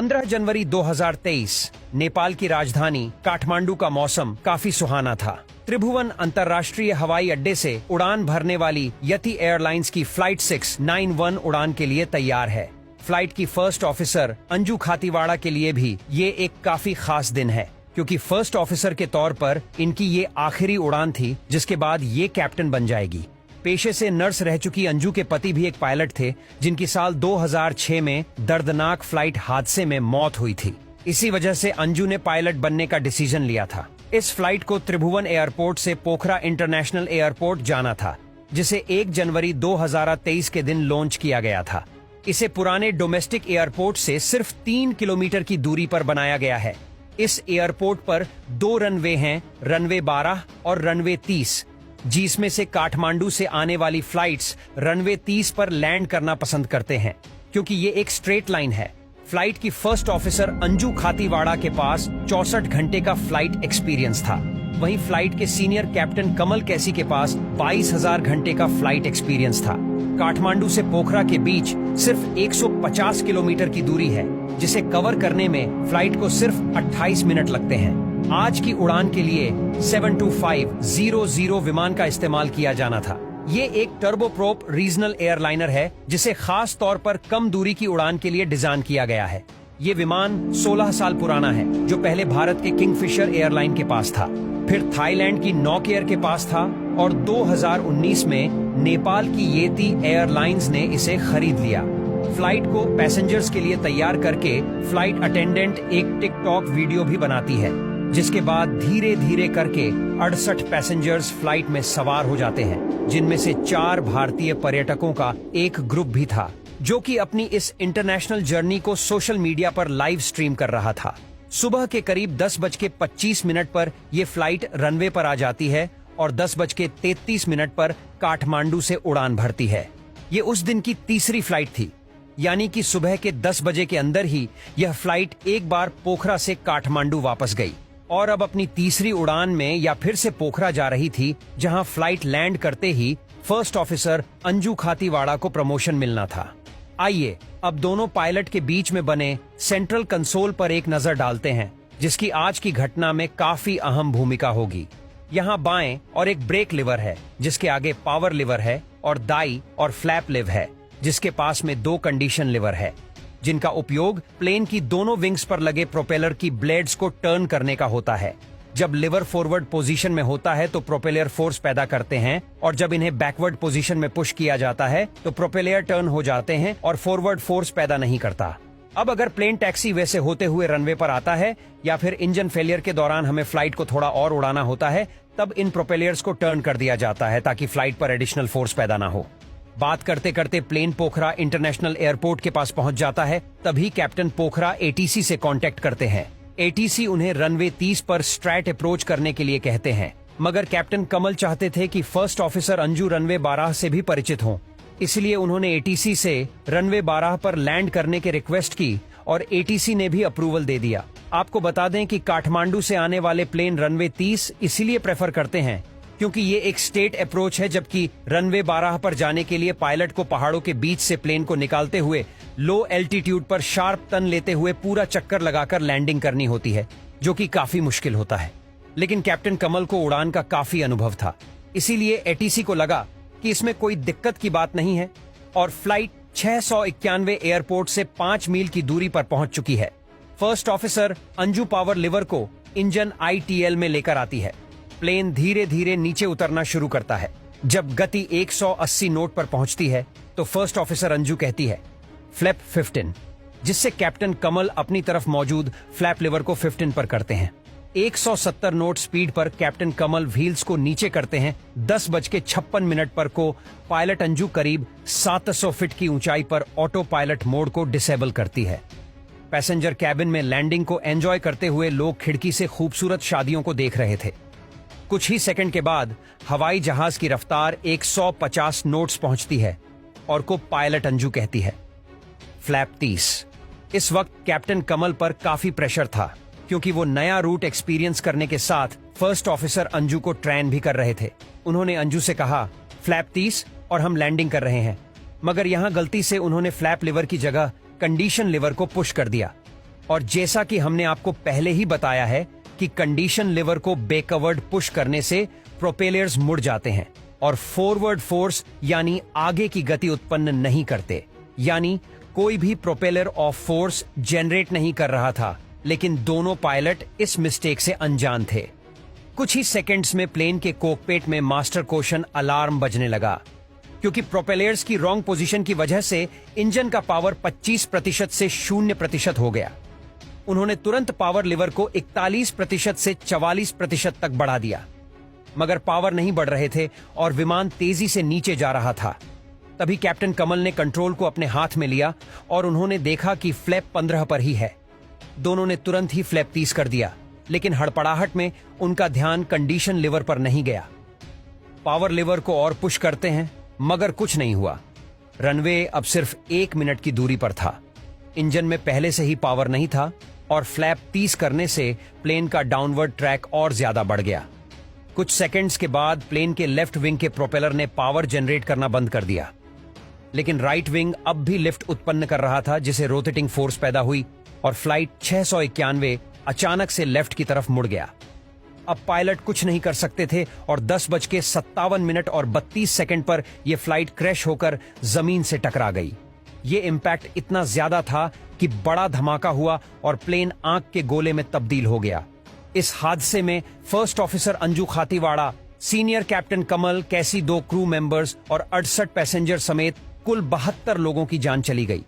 15 जनवरी 2023 नेपाल की राजधानी काठमांडू का मौसम काफी सुहाना था। त्रिभुवन अंतर्राष्ट्रीय हवाई अड्डे से उड़ान भरने वाली यति एयरलाइंस की फ्लाइट 691 उड़ान के लिए तैयार है। फ्लाइट की फर्स्ट ऑफिसर अंजू खातीवाड़ा के लिए भी ये एक काफी खास दिन है, क्योंकि फर्स्ट ऑफिसर के तौर पर इनकी ये आखिरी उड़ान थी, जिसके बाद ये कैप्टन बन जाएगी। पेशे से नर्स रह चुकी अंजू के पति भी एक पायलट थे, जिनकी साल 2006 में दर्दनाक फ्लाइट हादसे में मौत हुई थी। इसी वजह से अंजू ने पायलट बनने का डिसीजन लिया था। इस फ्लाइट को त्रिभुवन एयरपोर्ट से पोखरा इंटरनेशनल एयरपोर्ट जाना था, जिसे 1 जनवरी 2023 के दिन लॉन्च किया गया था। इसे पुराने डोमेस्टिक एयरपोर्ट से सिर्फ 3 किलोमीटर की दूरी पर बनाया गया है। इस एयरपोर्ट पर 2 रनवे हैं, रनवे 12 और रनवे 30, जिसमें से काठमांडू से आने वाली फ्लाइट्स रनवे 30 पर लैंड करना पसंद करते हैं, क्योंकि ये एक स्ट्रेट लाइन है। फ्लाइट की फर्स्ट ऑफिसर अंजू खातीवाड़ा के पास 64 घंटे का फ्लाइट एक्सपीरियंस था। वहीं फ्लाइट के सीनियर कैप्टन कमल कैसी के पास 22,000 घंटे का फ्लाइट एक्सपीरियंस था। काठमांडू से पोखरा के बीच सिर्फ 150 किलोमीटर की दूरी है, जिसे कवर करने में फ्लाइट को सिर्फ 28 मिनट लगते हैं। आज की उड़ान के लिए 72500 विमान का इस्तेमाल किया जाना था। ये एक टर्बोप्रोप रीजनल एयरलाइनर है, जिसे खास तौर पर कम दूरी की उड़ान के लिए डिजाइन किया गया है। ये विमान 16 साल पुराना है, जो पहले भारत के किंगफिशर एयरलाइन के पास था, फिर थाईलैंड की नौकेयर के पास था और 2019 में नेपाल की येती एयरलाइंस ने इसे खरीद लिया। फ्लाइट को पैसेंजर्स के लिए तैयार करके फ्लाइट अटेंडेंट एक टिकटॉक वीडियो भी बनाती है, जिसके बाद धीरे धीरे करके 68 पैसेंजर्स फ्लाइट में सवार हो जाते हैं, जिनमें से 4 भारतीय पर्यटकों का एक ग्रुप भी था, जो कि अपनी इस इंटरनेशनल जर्नी को सोशल मीडिया पर लाइव स्ट्रीम कर रहा था। सुबह के करीब 10:25 पर यह फ्लाइट रनवे पर आ जाती है और 10:33 पर काठमांडू से उड़ान भरती है। ये उस दिन की तीसरी फ्लाइट थी, यानी कि सुबह के 10 बजे के अंदर ही यह फ्लाइट एक बार पोखरा से काठमांडू वापस गई और अब अपनी तीसरी उड़ान में या फिर से पोखरा जा रही थी, जहां फ्लाइट लैंड करते ही फर्स्ट ऑफिसर अंजू खातीवाड़ा को प्रमोशन मिलना था। आइए अब दोनों पायलट के बीच में बने सेंट्रल कंसोल पर एक नजर डालते हैं, जिसकी आज की घटना में काफी अहम भूमिका होगी। यहाँ बाएं और एक ब्रेक लिवर है, जिसके आगे पावर लिवर है, और दाई और फ्लैप लिव है, जिसके पास में 2 कंडीशन लिवर है, जिनका उपयोग प्लेन की दोनों विंग्स पर लगे प्रोपेलर की ब्लेड्स को टर्न करने का होता है। जब लिवर फॉरवर्ड पोजीशन में होता है तो प्रोपेलर फोर्स पैदा करते हैं, और जब इन्हें बैकवर्ड पोजीशन में पुश किया जाता है तो प्रोपेलर टर्न हो जाते हैं और फॉरवर्ड फोर्स पैदा नहीं करता। अब अगर प्लेन टैक्सी वैसे होते हुए रनवे पर आता है या फिर इंजन फेलियर के दौरान हमें फ्लाइट को थोड़ा और उड़ाना होता है, तब इन प्रोपेलर्स को टर्न कर दिया जाता है, ताकि फ्लाइट पर एडिशनल फोर्स पैदा ना हो। बात करते करते प्लेन पोखरा इंटरनेशनल एयरपोर्ट के पास पहुंच जाता है। तभी कैप्टन पोखरा एटीसी से कांटेक्ट करते हैं। एटीसी उन्हें रनवे 30 पर स्ट्रैट अप्रोच करने के लिए कहते हैं, मगर कैप्टन कमल चाहते थे कि फर्स्ट ऑफिसर अंजू रनवे 12 से भी परिचित हों, इसलिए उन्होंने एटीसी से रनवे 12 पर लैंड करने की रिक्वेस्ट की और एटीसी ने भी अप्रूवल दे दिया। आपको बता दें कि काठमांडू से आने वाले प्लेन रनवे 30 इसीलिए प्रेफर करते हैं क्योंकि ये एक स्टेट अप्रोच है, जबकि रनवे 12 पर जाने के लिए पायलट को पहाड़ों के बीच से प्लेन को निकालते हुए लो एल्टीट्यूड पर शार्प टर्न लेते हुए पूरा चक्कर लगाकर लैंडिंग करनी होती है, जो कि काफी मुश्किल होता है। लेकिन कैप्टन कमल को उड़ान का काफी अनुभव था, इसीलिए एटीसी को लगा कि इसमें कोई दिक्कत की बात नहीं है और फ्लाइट 691 एयरपोर्ट से 5 मील की दूरी पर पहुंच चुकी है। First officer Anju power liver को इंजन ITL में लेकर आती है। प्लेन धीरे धीरे नीचे उतरना शुरू करता है। जब गति 180 नोट पर पहुंचती है तो फर्स्ट ऑफिसर अंजू कहती है फ्लैप 15, जिससे कैप्टन कमल अपनी तरफ मौजूद फ्लैप लिवर को 15 पर करते हैं। 170 नोट स्पीड पर कैप्टन कमल व्हील्स को नीचे करते हैं। 10:56 पर को पायलट अंजू करीब 700 फीट की ऊंचाई पर ऑटो पायलट मोड को डिसेबल करती है। पैसेंजर कैबिन में लैंडिंग को एंजॉय करते हुए लोग खिड़की से खूबसूरत शादियों को देख रहे थे। कुछ ही सेकंड के बाद हवाई जहाज की रफ्तार 150 नोट्स पहुंचती है और को पायलट अंजू कहती है फ्लैप 30। इस वक्त कैप्टन कमल पर काफी प्रेशर था, क्योंकि वो नया रूट एक्सपीरियंस करने के साथ फर्स्ट ऑफिसर अंजू को ट्रेन भी कर रहे थे। उन्होंने अंजू से कहा फ्लैप 30 और हम लैंडिंग कर रहे हैं, मगर यहां गलती से उन्होंने फ्लैप लिवर की जगह कंडीशन लिवर को पुश कर दिया। और जैसा कि हमने आपको पहले ही बताया है कि कंडीशन लिवर को बैकवर्ड पुश करने से प्रोपेलर्स मुड़ जाते हैं और फॉरवर्ड फोर्स यानी आगे की गति उत्पन्न नहीं करते। यानी कोई भी प्रोपेलर ऑफ फोर्स जनरेट नहीं कर रहा था, लेकिन दोनों पायलट इस मिस्टेक से अनजान थे। कुछ ही सेकंड्स में प्लेन के कॉकपिट में मास्टर कोशन अलार्म बजने लगा, क्योंकि प्रोपेलर्स की रॉन्ग पोजीशन की वजह से इंजन का पावर 25% से 0% हो गया। उन्होंने तुरंत पावर लिवर को 41% से 44% तक बढ़ा दिया, मगर पावर नहीं बढ़ रहे थे और विमान तेजी से नीचे जा रहा था। तभी कैप्टन कमल ने कंट्रोल को अपने हाथ में लिया और उन्होंने देखा कि फ्लैप 15 पर ही है। दोनों ने तुरंत ही फ्लैप 30 कर दिया, लेकिन हड़पड़ाहट में उनका ध्यान कंडीशन लिवर पर नहीं गया। पावर लिवर को और पुश करते हैं, मगर कुछ नहीं हुआ। रनवे अब सिर्फ 1 मिनट की दूरी पर था। इंजन में पहले से ही पावर नहीं था और फ्लैप 30 करने से प्लेन का डाउनवर्ड ट्रैक और ज्यादा बढ़ गया। कुछ सेकंड्स के बाद प्लेन के लेफ्ट विंग के प्रोपेलर ने पावर जनरेट करना बंद कर दिया, लेकिन राइट विंग अब भी लिफ्ट उत्पन्न कर रहा था, जिसे रोटेटिंग फोर्स पैदा हुई और फ्लाइट 691 अचानक से लेफ्ट की तरफ मुड़ गया। अब पायलट कुछ नहीं कर सकते थे और 10:57 और 32 सेकंड पर यह फ्लाइट क्रैश होकर जमीन से टकरा गई। यह इंपैक्ट इतना ज्यादा था कि बड़ा धमाका हुआ और प्लेन आंख के गोले में तब्दील हो गया। इस हादसे में first officer Anju Khatiwada, senior captain Kamal, कैसी 2 क्रू मेंबर्स और 68 पैसेंजर समेत कुल 72 लोगों की जान चली गई।